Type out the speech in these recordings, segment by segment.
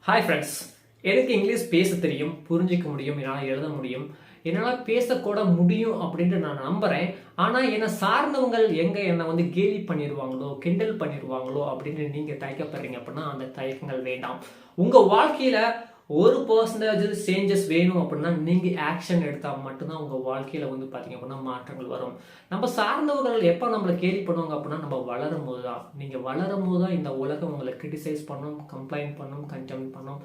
Hi friends, எனக்கு English பேச தெரியும், புரிஞ்சிக்க முடியும், என்னால் எழுத முடியும், என்னால் பேசக்கூட முடியும் அப்படின்ட்டு நான் நம்புகிறேன். ஆனால் என்னை சார்ந்தவங்கள் என்னை வந்து கேலி பண்ணிடுவாங்களோ, கிண்டல் பண்ணிடுவாங்களோ அப்படின்னு நீங்கள் தயக்கப்படுறீங்க அப்படின்னா அந்த தயக்கங்கள் வேண்டாம். உங்கள் வாழ்க்கையில் 1% சேஞ்சஸ் வேணும் அப்படின்னா நீங்கள் ஆக்ஷன் எடுத்தால் மட்டும்தான் உங்கள் வாழ்க்கையில் வந்து பார்த்தீங்க அப்படின்னா மாற்றங்கள் வரும். நம்ம சார்ந்தவர்கள் எப்போ நம்மளை கேலி பண்ணுவாங்க அப்படின்னா நம்ம வளரும் போது தான். நீங்கள் வளரும் போது தான் இந்த உலகம் உங்களை கிரிட்டிசைஸ் பண்ணும், கம்ப்ளைண்ட் பண்ணும், கண்டெம் பண்ணும்.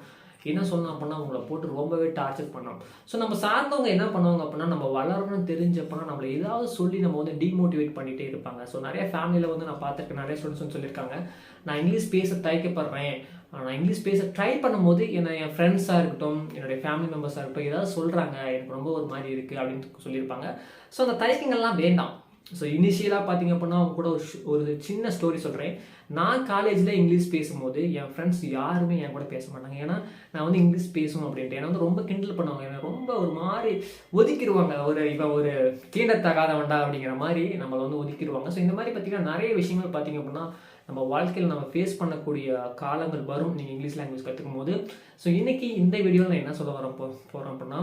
என்ன சொல்லணும் அப்படின்னா உங்களை போட்டு ரொம்பவே டார்ச்சர் பண்ணோம். ஸோ நம்ம சார்ந்தவங்க என்ன பண்ணுவாங்க அப்படின்னா நம்ம வளரணும்னு தெரிஞ்சப்பனா நம்மளை ஏதாவது சொல்லி நம்ம வந்து டிமோட்டிவேட் பண்ணிகிட்டே இருப்பாங்க. ஸோ நிறைய ஃபேமிலியில் வந்து நான் பார்த்துருக்கேன், நிறைய ஸ்டூடெண்ட்ஸ் வந்து சொல்லியிருக்காங்க, நான் இங்கிலீஷ் பேச தயக்கப்படுறேன், நான் இங்கிலீஷ் பேச ட்ரை பண்ணும்போது என் ஃப்ரெண்ட்ஸாக இருக்கட்டும், என்னுடைய ஃபேமிலி மெம்பர்ஸாக இருக்கட்டும் ஏதாவது சொல்கிறாங்க, எனக்கு ரொம்ப ஒரு மாதிரி இருக்குது அப்படின்னு சொல்லியிருப்பாங்க. ஸோ அந்த தயக்கங்கள்லாம் வேண்டாம். ஸோ இனிஷியலாக பார்த்தீங்க அப்படின்னா அவங்க கூட ஒரு சின்ன ஸ்டோரி சொல்கிறேன். நான் காலேஜில் இங்கிலீஷ் பேசும்போது என் ஃப்ரெண்ட்ஸ் யாருமே என் கூட பேச மாட்டாங்க. ஏன்னா நான் வந்து இங்கிலீஷ் பேசணும் அப்படின்ட்டு என்னை வந்து ரொம்ப கிண்டல் பண்ணுவாங்க, என்னை ரொம்ப ஒரு மாதிரி ஒதுக்கிடுவாங்க. இவன் ஒரு தீண்டத்தகாதவன்டா அப்படிங்கிற மாதிரி நம்மளை வந்து ஒதுக்கிடுவாங்க. ஸோ இந்த மாதிரி பார்த்தீங்கன்னா நிறைய விஷயங்கள் பார்த்தீங்க அப்படின்னா நம்ம வாழ்க்கையில் நம்ம ஃபேஸ் பண்ணக்கூடிய காலங்கள் வரும் நீங்கள் இங்கிலீஷ் லாங்குவேஜ் கற்றுக்கும் போது. ஸோ இன்றைக்கி இந்த வீடியோவில் நான் என்ன சொல்ல போகிறோம் அப்படின்னா,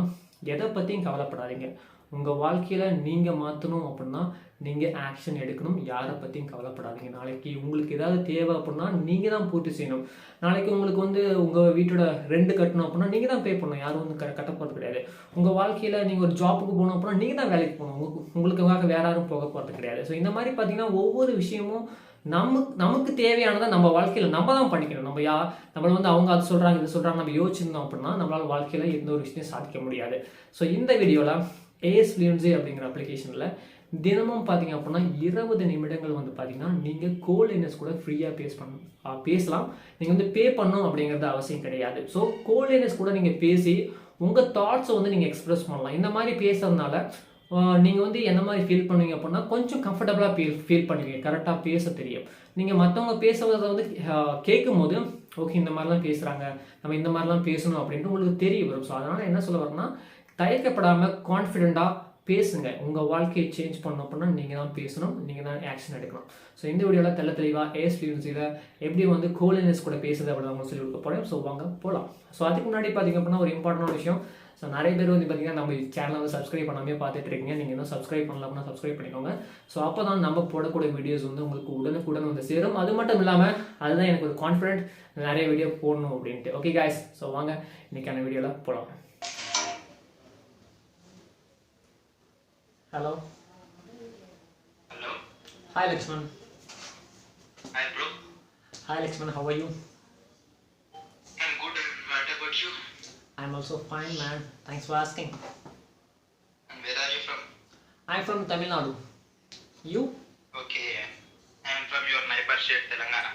எதை பற்றியும் கவலைப்படாதீங்க. உங்கள் வாழ்க்கையில் நீங்கள் மாற்றணும் அப்படின்னா நீங்கள் ஆக்ஷன் எடுக்கணும். யாரை பற்றியும் கவலைப்படாதீங்க. நாளைக்கு உங்களுக்கு ஏதாவது தேவை அப்படின்னா நீங்கள் தான் பூர்த்தி செய்யணும். நாளைக்கு உங்களுக்கு வந்து உங்கள் வீட்டோட ரெண்ட் கட்டணும் அப்படின்னா நீங்கள் தான் பே பண்ணணும், யாரும் வந்து கட்ட போகிறது கிடையாது. உங்கள் வாழ்க்கையில் நீங்கள் ஒரு ஜாப்புக்கு போகணும் அப்படின்னா நீங்கள் தான் வேலைக்கு போகணும், உங்களுக்காக வேற யாரும் போக போகிறது கிடையாது. ஸோ இந்த மாதிரி பார்த்தீங்கன்னா ஒவ்வொரு விஷயமும் நமக்கு தேவையானதை நம்ம வாழ்க்கையில் நம்ம தான் பண்ணிக்கணும். நம்மளை வந்து அவங்க அது சொல்கிறாங்க இது சொல்கிறாங்க நம்ம யோசிச்சிருந்தோம் அப்படின்னா நம்மளால் வாழ்க்கையில் எந்த ஒரு விஷயத்தையும் சாதிக்க முடியாது. ஸோ இந்த வீடியோவில் ஏஸ் ஃப்ளூயன்சி அப்படிங்கிற அப்ளிகேஷனில் தினமும் பார்த்தீங்க அப்படின்னா 20 நிமிடங்கள் வந்து பார்த்தீங்கன்னா நீங்கள் கோல்டேனஸ் கூட ஃப்ரீயாக பேசலாம். நீங்கள் வந்து பே பண்ணணும் அப்படிங்கிறது அவசியம் கிடையாது. ஸோ கோல்டேனஸ் கூட நீங்கள் பேசி உங்கள் தாட்ஸை வந்து நீங்கள் எக்ஸ்பிரஸ் பண்ணலாம். இந்த மாதிரி பேசுறதுனால நீங்கள் வந்து என்ன மாதிரி ஃபீல் பண்ணுவீங்க அப்படின்னா கொஞ்சம் கம்ஃபர்டபுளாக ஃபீல் பண்ணுவீங்க, கரெக்டாக பேச தெரியும். நீங்கள் மற்றவங்க பேசுறதை வந்து கேட்கும் போது ஓகே இந்த மாதிரிலாம் பேசுகிறாங்க, நம்ம இந்த மாதிரிலாம் பேசணும் அப்படின்ட்டு உங்களுக்கு தெரிய வரும். ஸோ அதனால் என்ன சொல்ல வரேன்னா, தயக்கப்படாமல் கான்ஃபிடென்ட்டாக பேசுங்க. உங்கள் வாழ்க்கையை சேஞ்ச் பண்ணணும் அப்படின்னா நீங்கள் தான் பேசணும், நீங்கள் தான் ஆக்ஷன் எடுக்கணும். ஸோ இந்த வீடியோவில் தெளிவாக ஏஸ் ஃப்ளூயன்சியில் எப்படி வந்து கோல்டேனஸ் கூட பேசுது அப்படின்னு அவங்க சொல்லி கொடுக்க போகிறேன். ஸோ வாங்க போகலாம். ஸோ அதுக்கு முன்னாடி பார்த்தீங்க அப்படின்னா ஒரு இம்பார்ட்டன்டான விஷயம். ஸோ நிறைய பேர் வந்து பார்த்தீங்கன்னா நம்ம சேனலை வந்து சப்ஸ்கிரைப் பண்ணாமே பார்த்துட்டு இருக்கீங்க. நீங்கள் இன்னும் சப்ஸ்கிரைப் பண்ணல அப்படின்னா சப்ஸ்கிரைப் பண்ணிக்கோங்க. ஸோ அப்போ தான் நம்ம போடக்கூடிய வீடியோஸ் வந்து உங்களுக்கு உடனுக்குடன் வந்து சேரும். அது மட்டும் இல்லாமல் அதுதான் எனக்கு ஒரு கான்ஃபிடென்ட் நிறைய வீடியோ போடணும் அப்படின்ட்டு. ஓகே காய்ஸ், ஸோ வாங்க இன்னைக்கான வீடியோவில் போகலாம். Hello. Hello. Hi Lakshman. Hi bro. Hi Lakshman, how are you? I'm good. What about you? I'm also fine, man. Thanks for asking. And where are you from? I'm from Tamil Nadu. You? Okay. I'm from your neighbor state, Telangana.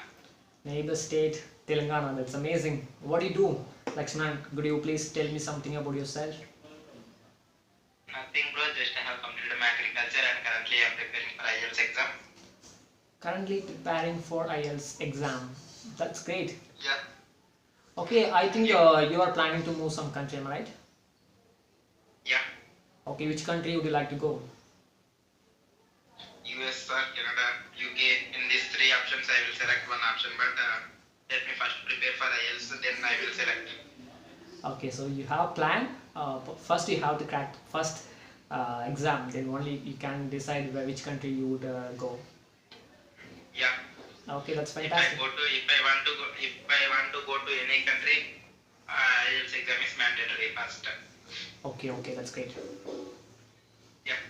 Neighbor state, Telangana. That's amazing. What do you do, Lakshman? Could you please tell me something about yourself? Nothing bro. Just I have completed my agriculture and currently I'm preparing for IELTS exam. Currently preparing for IELTS exam. That's great. Yeah. Okay, I think you are planning to move some country, am I right? Yeah. Okay, which country would you like to go? US or Canada, UK. In these three options I will select one option, but let me first prepare for IELTS, then I will select. Okay, so you have a plan. First you have to crack first exam, then only you can decide which country you would go. Yeah. Okay, that's fantastic. If I want to go to any country, IELTS exam is mandatory first. Okay, that's great. Yeah.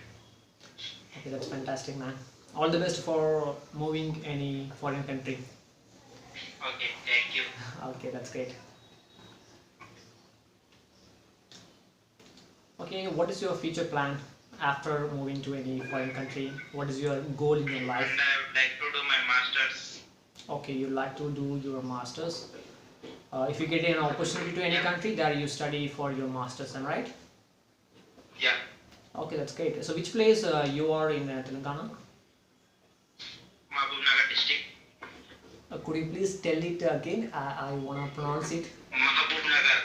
Okay, that's fantastic, man. All the best for moving any foreign country. Okay, thank you. Okay, that's great. Okay, what is your future plan after moving to any foreign country? What is your goal in your life? And I would like to do my masters. Okay, you like to do your masters. If you get an opportunity to any country, there you study for your masters, am I right? Yeah. Okay, that's great. So which place you are in Telangana? Mahabubnagar district. Could you please tell it again? I want to pronounce it. Mahabubnagar.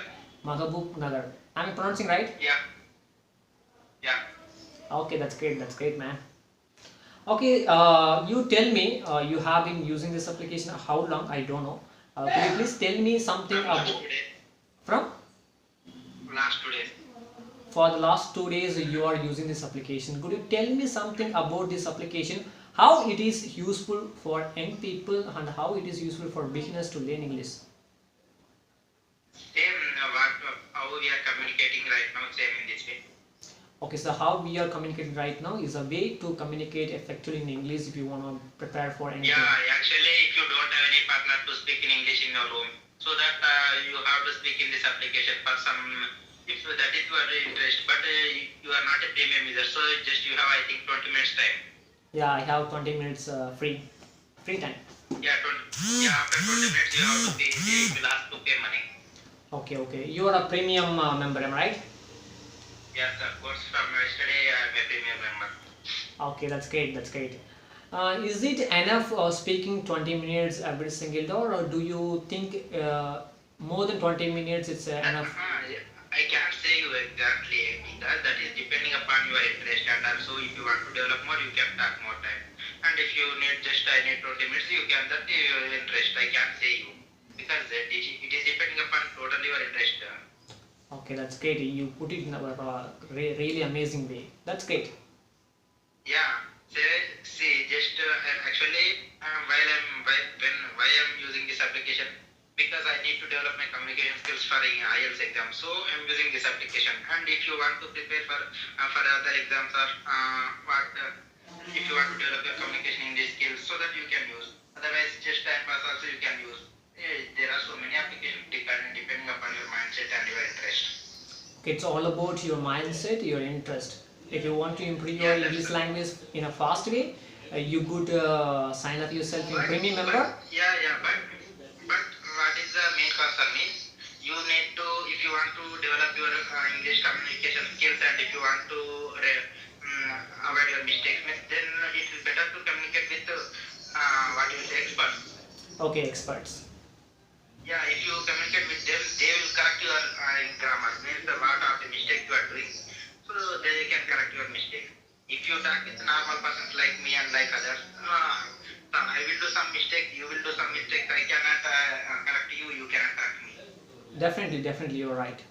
Mahabubnagar. Am I pronouncing right? Yeah. Yeah. Okay, that's great, man. Okay, you tell me, you have been using this application how long? I don't know. Could you please tell me something about? From? Last 2 days. For the last 2 days you are using this application. Could you tell me something about this application? How it is useful for young people and how it is useful for beginners to learn English? Same how we are communicating right now, same in this way. Okay, so how we are communicating right now is a way to communicate effectively in English if you want to prepare for anything. Yeah, actually, if you don't have any partner to speak in English in your room, so that you have to speak in this application for some, if that is your interest, but you are not a premium user, so just you have, I think, 20 minutes time. Yeah, I have 20 minutes free time. Yeah, after 20 minutes you have to pay, they will ask to pay money. Okay. You are a premium member, am I right? Yes, of course, from yesterday I am a premium member. Okay, that's great. Is it enough speaking 20 minutes every single day, or do you think more than 20 minutes it's enough? Yeah, I can't say you exactly that is depending upon your interest, and also if you want to develop more, you can talk more time. And if you need just I need 20 minutes, you can that your interest. I can't say you because it is depending upon totally your interest. Okay, that's great. You put it in a really amazing way. That's great. Yeah. See, just actually, why I'm using this application, because I need to develop my communication skills for IELTS exam. So I'm using this application. And if you want to prepare for other exams or if you want to develop your communication English skills, so that you can use. Otherwise, just time pass also you can use. There are so many applications depending upon your mindset and your interest. Okay, it's all about your mindset, your interest. If you want to improve your English language in a fast way, you could sign up yourself in premium member. But what is the main concern means you need to, if you want to develop your English communication skills and if you want to avoid your mistakes, then it is better to communicate with what you say experts. Okay, experts. Yeah, if you communicate with them, they will correct your grammar, means what are the mistakes you are doing, so they can correct your mistake. If you talk with normal persons like me and like others, I will do some mistake, you will do some mistakes, I cannot correct you, you cannot correct me. Definitely, you're right.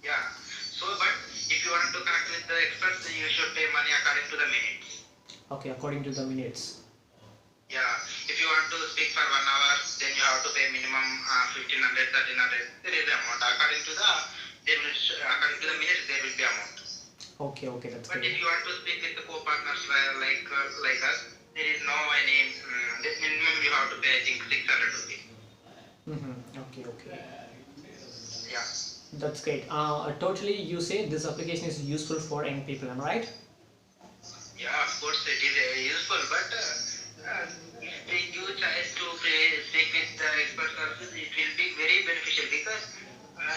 Yeah, so but if you want to connect with the experts, you should pay money according to the minutes. Okay, according to the minutes. Yeah, if you want to speak for 1 hour, then you have to pay minimum 1500, 1300. There is amount according to the according to the minutes there will be amount. Okay, that's But great. if you want to speak with the co-partners like us, there is no any the minimum you have to pay. I think 600 rupees. Okay. Yeah. That's great. Totally, you say this application is useful for young people, am I right? Yeah, of course it is useful, but if you try to speak with the expert services, it will be very beneficial because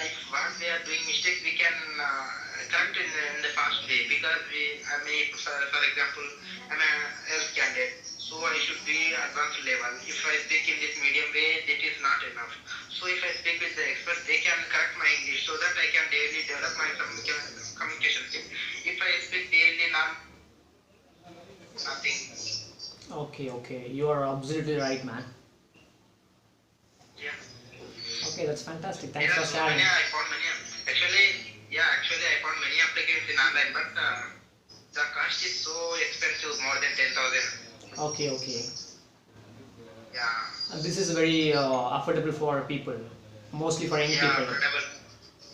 if what they are doing mistake, we can correct in the fast way because I may, for example, I'm a health candidate, so I should be advanced level. If I speak in this medium way, that is not enough. So if I speak with the experts, they can correct my English so that I can daily develop my communication skills. If I speak daily now, nothing. Okay. You are absolutely right, man. Yeah. Okay, that's fantastic. There Thanks are for so sharing. many. I found many. Actually, I found many applications in online, but the cost is so expensive, more than 10,000. Okay. Yeah. And this is very affordable for people, mostly for young people. Affordable.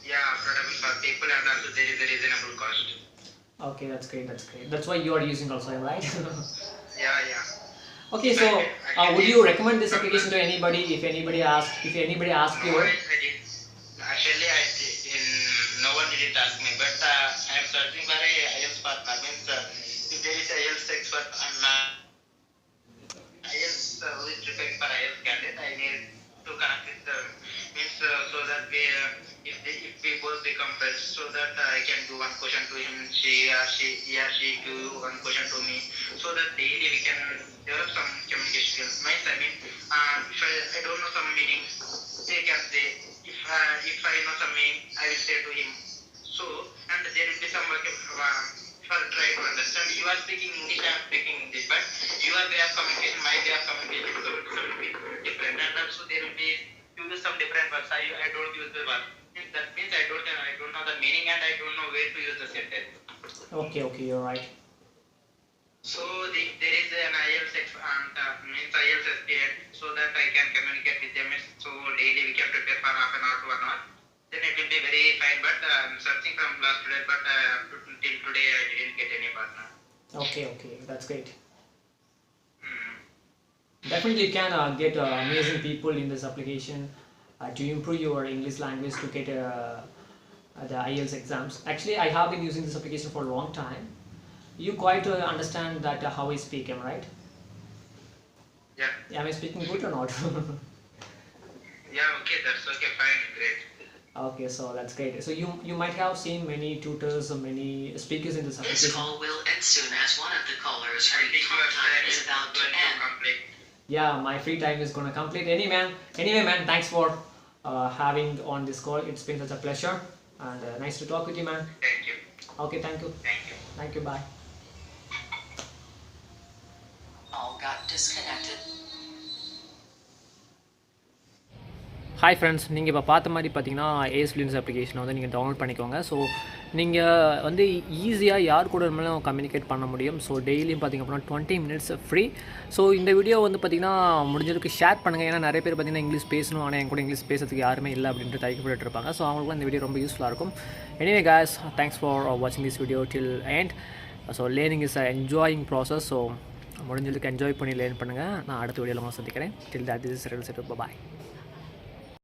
Yeah, affordable for people, and also there is a reasonable cost. Okay, that's great. That's why you are using also, right? Yeah. Okay, so would you recommend this application to anybody if anybody asks you? I did. Actually, I did. No one didn't ask me, but I am searching for a IELTS partner. Means if there is a IELTS expert, IELTS who is preparing for IELTS candidate, I need to connect with them. Means so that if we both become friends, so that I can do one question to him, he or she do one question to me, so that daily we can develop some communication skills. Means if I don't know some meanings, they can say. If I know some meaning, I will say to him. So, and there will be some for try to understand. You are speaking English, I am speaking English, but your way of communication, my way of communication will be different, and also there will be you use some different words. I don't use the word. that means I don't know the meaning and I don't know where to use the sentence. Okay, you're right. So there is an IELTS means IELTS experience, so that I can communicate with them. So daily we can prepare for half an hour to 1 hour. Then it will be very fine. But I'm searching from last today, but till today I didn't get any partner. Okay, that's great. Hmm. Definitely you can get amazing people in this application to improve your English language to get the IELTS exams. Actually, I have been using this application for a long time. You quite understand that how I speak, am I right? Yeah. Am I speaking good or not? Yeah. Okay. That's okay. Fine. Great. Okay, so that's great. So you might have seen many tutors or many speakers in this This application. call will end soon as one of the callers I free think talk your time time is is about to going to end. complete. Yeah, my free time is gonna complete. Anyway, man, thanks for having on this call. It's been such a pleasure and nice to talk with you, man. Thank you. Okay, thank you. Thank you. Bye. All got disconnected. Hi friends, நீங்கள் இப்போ பார்த்த மாதிரி பார்த்தீங்கன்னா ace fluency அப்ளிகேஷனை வந்து நீங்கள் download பண்ணிக்கோங்க. So நீங்கள் வந்து ஈஸியாக யார் கூட இருந்தாலும் கம்யூனிகேட் பண்ண முடியும். ஸோ டெய்லியும் பார்த்திங்க அப்படின்னா 20 minutes ஃப்ரீ. ஸோ இந்த வீடியோ வந்து பார்த்திங்கன்னா முடிஞ்சதுக்கு ஷேர் பண்ணுங்கள். ஏன்னா நிறைய பேர் பார்த்திங்கன்னா இங்கிலீஷ் பேசணும், ஆனால் என் கூட இங்கிலீஷ் பேசுறதுக்கு யாருமே இல்லை அப்படின்ட்டு தயக்கப்பட்டு இருப்பாங்க. ஸோ அவங்களுக்குலாம் இந்த வீடியோ ரொம்ப யூஸ்ஃபுல்லாக இருக்கும். எனிவே guys, தேங்க்ஸ் ஃபார் வாட்சிங் this video till end. So learning is a enjoying process. So முடிஞ்சதுக்கு என்ஜாய் பண்ணி லேர்ன் பண்ணுங்கள். நான் அடுத்த வீடியோவில் உங்களை சந்திக்கிறேன். டில் தட் திஸ் இஸ் ரெல் செட். பாய்.